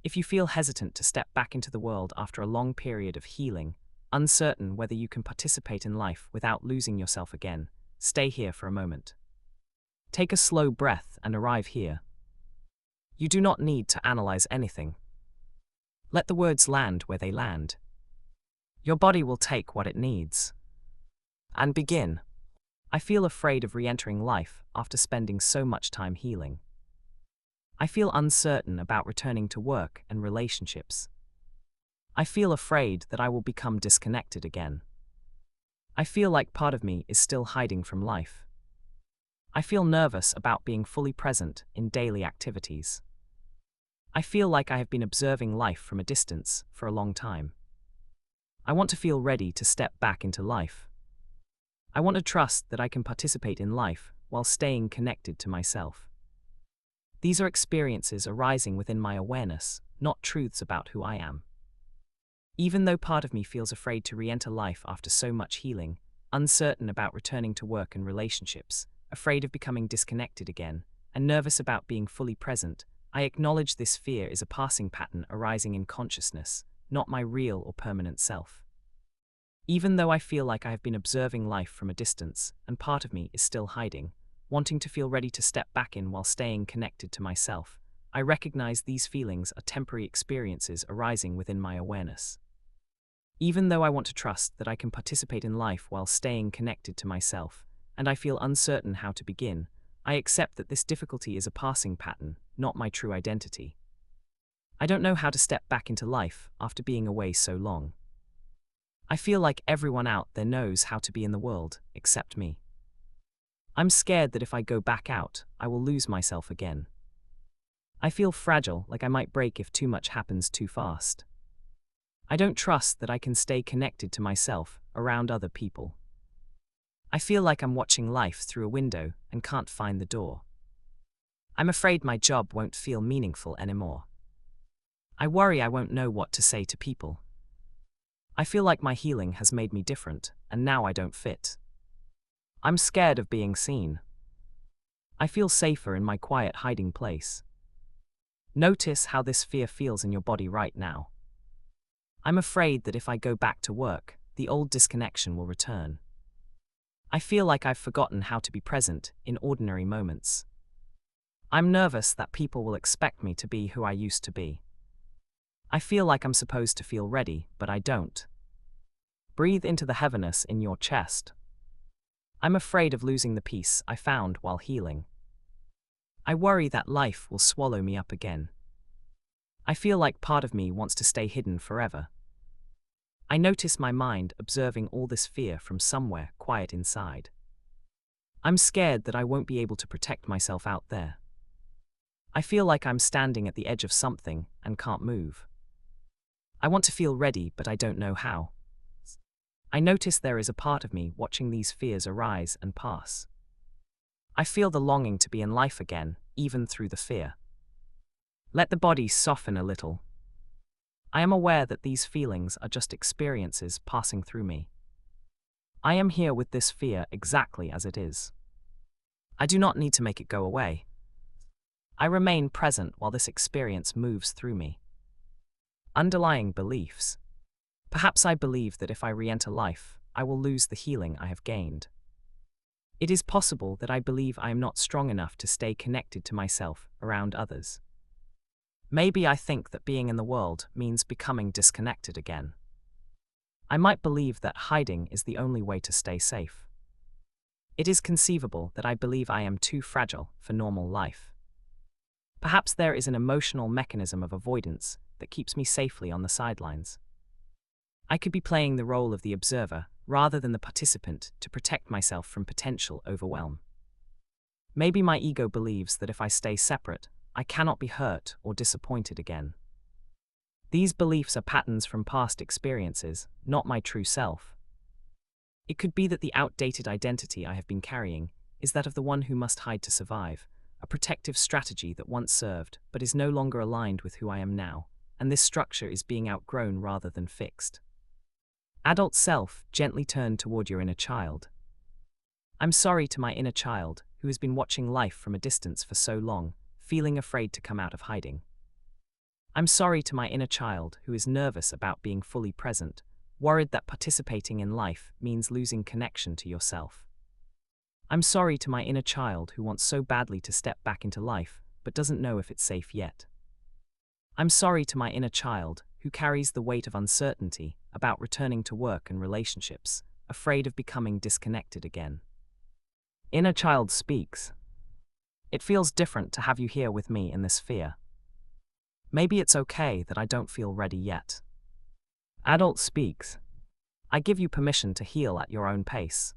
If you feel hesitant to step back into the world after a long period of healing, uncertain whether you can participate in life without losing yourself again, stay here for a moment. Take a slow breath and arrive here. You do not need to analyze anything. Let the words land where they land. Your body will take what it needs. And begin. I feel afraid of re-entering life after spending so much time healing. I feel uncertain about returning to work and relationships. I feel afraid that I will become disconnected again. I feel like part of me is still hiding from life. I feel nervous about being fully present in daily activities. I feel like I have been observing life from a distance for a long time. I want to feel ready to step back into life. I want to trust that I can participate in life while staying connected to myself. These are experiences arising within my awareness, not truths about who I am. Even though part of me feels afraid to re-enter life after so much healing, uncertain about returning to work and relationships, afraid of becoming disconnected again, and nervous about being fully present, I acknowledge this fear is a passing pattern arising in consciousness, not my real or permanent self. Even though I feel like I have been observing life from a distance, and part of me is still hiding, wanting to feel ready to step back in while staying connected to myself, I recognize these feelings are temporary experiences arising within my awareness. Even though I want to trust that I can participate in life while staying connected to myself, and I feel uncertain how to begin, I accept that this difficulty is a passing pattern, not my true identity. I don't know how to step back into life after being away so long. I feel like everyone out there knows how to be in the world, except me. I'm scared that if I go back out, I will lose myself again. I feel fragile, like I might break if too much happens too fast. I don't trust that I can stay connected to myself around other people. I feel like I'm watching life through a window and can't find the door. I'm afraid my job won't feel meaningful anymore. I worry I won't know what to say to people. I feel like my healing has made me different, and now I don't fit. I'm scared of being seen. I feel safer in my quiet hiding place. Notice how this fear feels in your body right now. I'm afraid that if I go back to work, the old disconnection will return. I feel like I've forgotten how to be present in ordinary moments. I'm nervous that people will expect me to be who I used to be. I feel like I'm supposed to feel ready, but I don't. Breathe into the heaviness in your chest. I'm afraid of losing the peace I found while healing. I worry that life will swallow me up again. I feel like part of me wants to stay hidden forever. I notice my mind observing all this fear from somewhere quiet inside. I'm scared that I won't be able to protect myself out there. I feel like I'm standing at the edge of something and can't move. I want to feel ready, but I don't know how. I notice there is a part of me watching these fears arise and pass. I feel the longing to be in life again, even through the fear. Let the body soften a little. I am aware that these feelings are just experiences passing through me. I am here with this fear exactly as it is. I do not need to make it go away. I remain present while this experience moves through me. Underlying beliefs. Perhaps I believe that if I re-enter life, I will lose the healing I have gained. It is possible that I believe I am not strong enough to stay connected to myself around others. Maybe I think that being in the world means becoming disconnected again. I might believe that hiding is the only way to stay safe. It is conceivable that I believe I am too fragile for normal life. Perhaps there is an emotional mechanism of avoidance that keeps me safely on the sidelines. I could be playing the role of the observer rather than the participant to protect myself from potential overwhelm. Maybe my ego believes that if I stay separate, I cannot be hurt or disappointed again. These beliefs are patterns from past experiences, not my true self. It could be that the outdated identity I have been carrying is that of the one who must hide to survive, a protective strategy that once served but is no longer aligned with who I am now, and this structure is being outgrown rather than fixed. Adult self, gently turn toward your inner child. I'm sorry to my inner child, who has been watching life from a distance for so long, feeling afraid to come out of hiding. I'm sorry to my inner child who is nervous about being fully present, worried that participating in life means losing connection to yourself. I'm sorry to my inner child who wants so badly to step back into life, but doesn't know if it's safe yet. I'm sorry to my inner child who carries the weight of uncertainty about returning to work and relationships, afraid of becoming disconnected again. Inner child speaks. It feels different to have you here with me in this fear. Maybe it's okay that I don't feel ready yet. Adult speaks. I give you permission to heal at your own pace.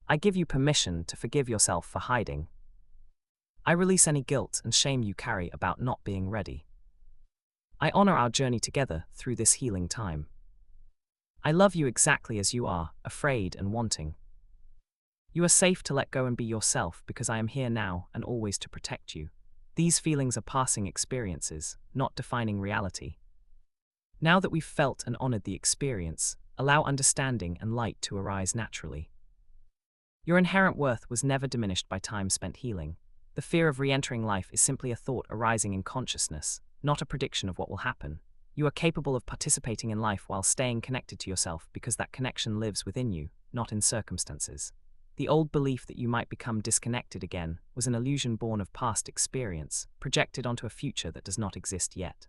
I give you permission to forgive yourself for hiding. I release any guilt and shame you carry about not being ready. I honor our journey together through this healing time. I love you exactly as you are, afraid and wanting. You are safe to let go and be yourself because I am here now and always to protect you. These feelings are passing experiences, not defining reality. Now that we've felt and honored the experience, allow understanding and light to arise naturally. Your inherent worth was never diminished by time spent healing. The fear of re-entering life is simply a thought arising in consciousness, not a prediction of what will happen. You are capable of participating in life while staying connected to yourself because that connection lives within you, not in circumstances. The old belief that you might become disconnected again was an illusion born of past experience, projected onto a future that does not exist yet.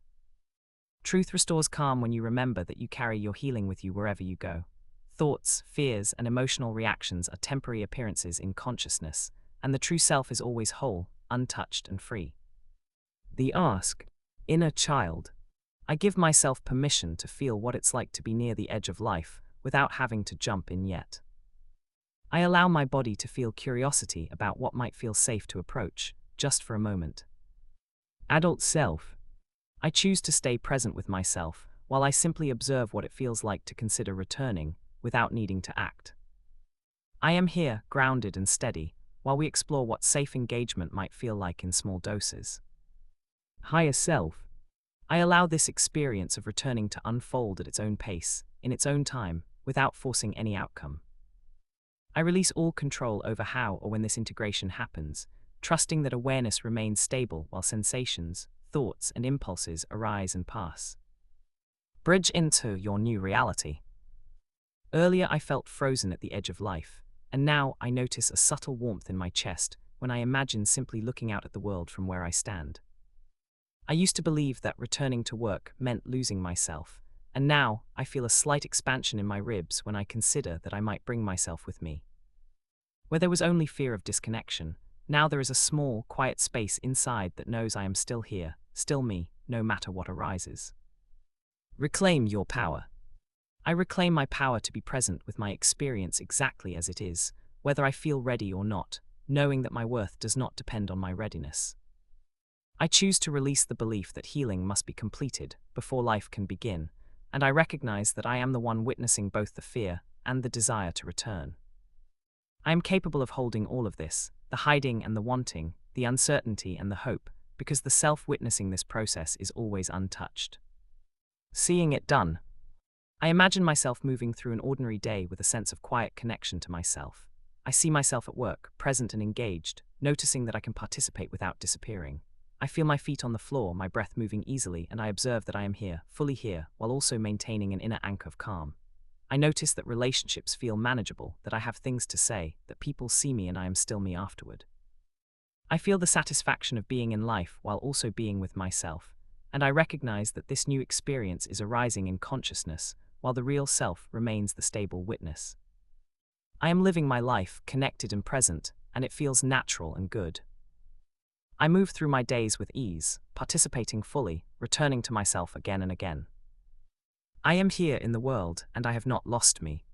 Truth restores calm when you remember that you carry your healing with you wherever you go. Thoughts, fears, and emotional reactions are temporary appearances in consciousness, and the true self is always whole, untouched, and free. The ask, inner child. I give myself permission to feel what it's like to be near the edge of life without having to jump in yet. I allow my body to feel curiosity about what might feel safe to approach, just for a moment. Adult self. I choose to stay present with myself while I simply observe what it feels like to consider returning without needing to act. I am here, grounded and steady, while we explore what safe engagement might feel like in small doses. Higher self. I allow this experience of returning to unfold at its own pace, in its own time, without forcing any outcome. I release all control over how or when this integration happens, trusting that awareness remains stable while sensations, thoughts, and impulses arise and pass. Bridge into your new reality. Earlier I felt frozen at the edge of life, and now I notice a subtle warmth in my chest when I imagine simply looking out at the world from where I stand. I used to believe that returning to work meant losing myself, and now I feel a slight expansion in my ribs when I consider that I might bring myself with me. Where there was only fear of disconnection, now there is a small, quiet space inside that knows I am still here, still me, no matter what arises. Reclaim your power. I reclaim my power to be present with my experience exactly as it is, whether I feel ready or not, knowing that my worth does not depend on my readiness. I choose to release the belief that healing must be completed before life can begin, and I recognize that I am the one witnessing both the fear and the desire to return. I am capable of holding all of this, the hiding and the wanting, the uncertainty and the hope, because the self witnessing this process is always untouched. Seeing it done. I imagine myself moving through an ordinary day with a sense of quiet connection to myself. I see myself at work, present and engaged, noticing that I can participate without disappearing. I feel my feet on the floor, my breath moving easily, and I observe that I am here, fully here, while also maintaining an inner anchor of calm. I notice that relationships feel manageable, that I have things to say, that people see me and I am still me afterward. I feel the satisfaction of being in life while also being with myself, and I recognize that this new experience is arising in consciousness, while the real self remains the stable witness. I am living my life, connected and present, and it feels natural and good. I move through my days with ease, participating fully, returning to myself again and again. I am here in the world, and I have not lost me.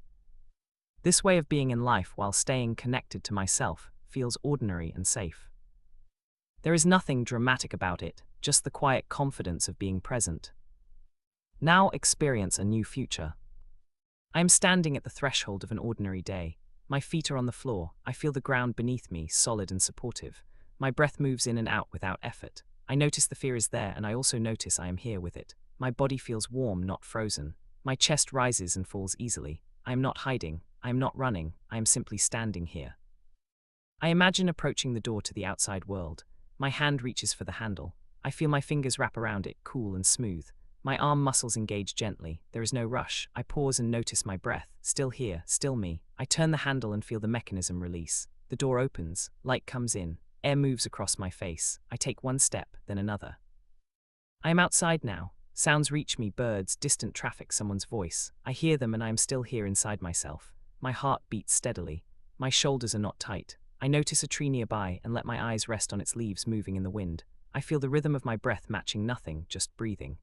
This way of being in life while staying connected to myself feels ordinary and safe. There is nothing dramatic about it, just the quiet confidence of being present. Now experience a new future. I am standing at the threshold of an ordinary day. My feet are on the floor, I feel the ground beneath me solid and supportive. My breath moves in and out without effort. I notice the fear is there, and I also notice I am here with it. My body feels warm, not frozen. My chest rises and falls easily. I am not hiding, I am not running, I am simply standing here. I imagine approaching the door to the outside world. My hand reaches for the handle. I feel my fingers wrap around it, cool and smooth. My arm muscles engage gently. There is no rush. I pause and notice my breath. Still here, still me. I turn the handle and feel the mechanism release. The door opens. Light comes in. Air moves across my face. I take one step, then another. I am outside now. Sounds reach me, birds, distant traffic, someone's voice. I hear them and I am still here inside myself. My heart beats steadily. My shoulders are not tight. I notice a tree nearby and let my eyes rest on its leaves moving in the wind. I feel the rhythm of my breath matching nothing, just breathing.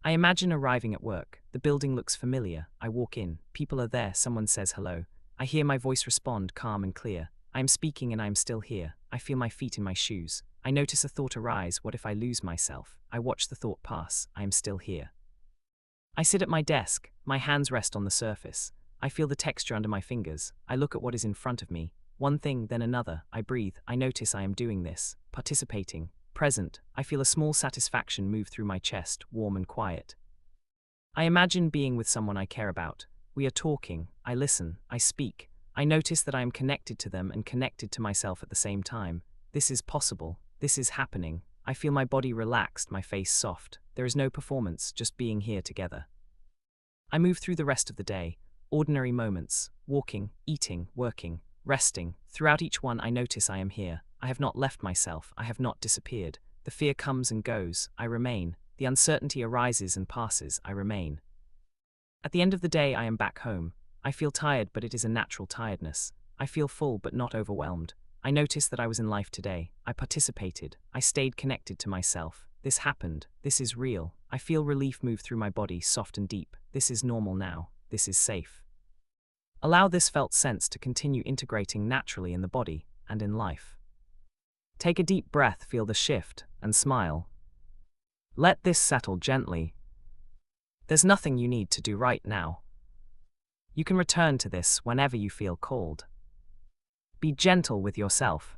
I imagine arriving at work. The building looks familiar. I walk in. People are there. Someone says hello. I hear my voice respond, calm and clear. I am speaking and I am still here. I feel my feet in my shoes. I notice a thought arise. What if I lose myself? I watch the thought pass. I am still here. I sit at my desk. My hands rest on the surface. I feel the texture under my fingers. I look at what is in front of me. One thing, then another. I breathe. I notice I am doing this. Participating. Present. I feel a small satisfaction move through my chest, warm and quiet. I imagine being with someone I care about. We are talking. I listen. I speak. I notice that I am connected to them and connected to myself at the same time. This is possible. This is happening. I feel my body relaxed, my face soft. There is no performance, just being here together. I move through the rest of the day. Ordinary moments. Walking, eating, working, resting. Throughout each one I notice I am here. I have not left myself. I have not disappeared. The fear comes and goes. I remain. The uncertainty arises and passes. I remain. At the end of the day I am back home. I feel tired, but it is a natural tiredness. I feel full but not overwhelmed. I noticed that I was in life today. I participated. I stayed connected to myself. This happened. This is real. I feel relief move through my body, soft and deep. This is normal now. This is safe. Allow this felt sense to continue integrating naturally in the body and in life. Take a deep breath, feel the shift, and smile. Let this settle gently. There's nothing you need to do right now. You can return to this whenever you feel called. Be gentle with yourself.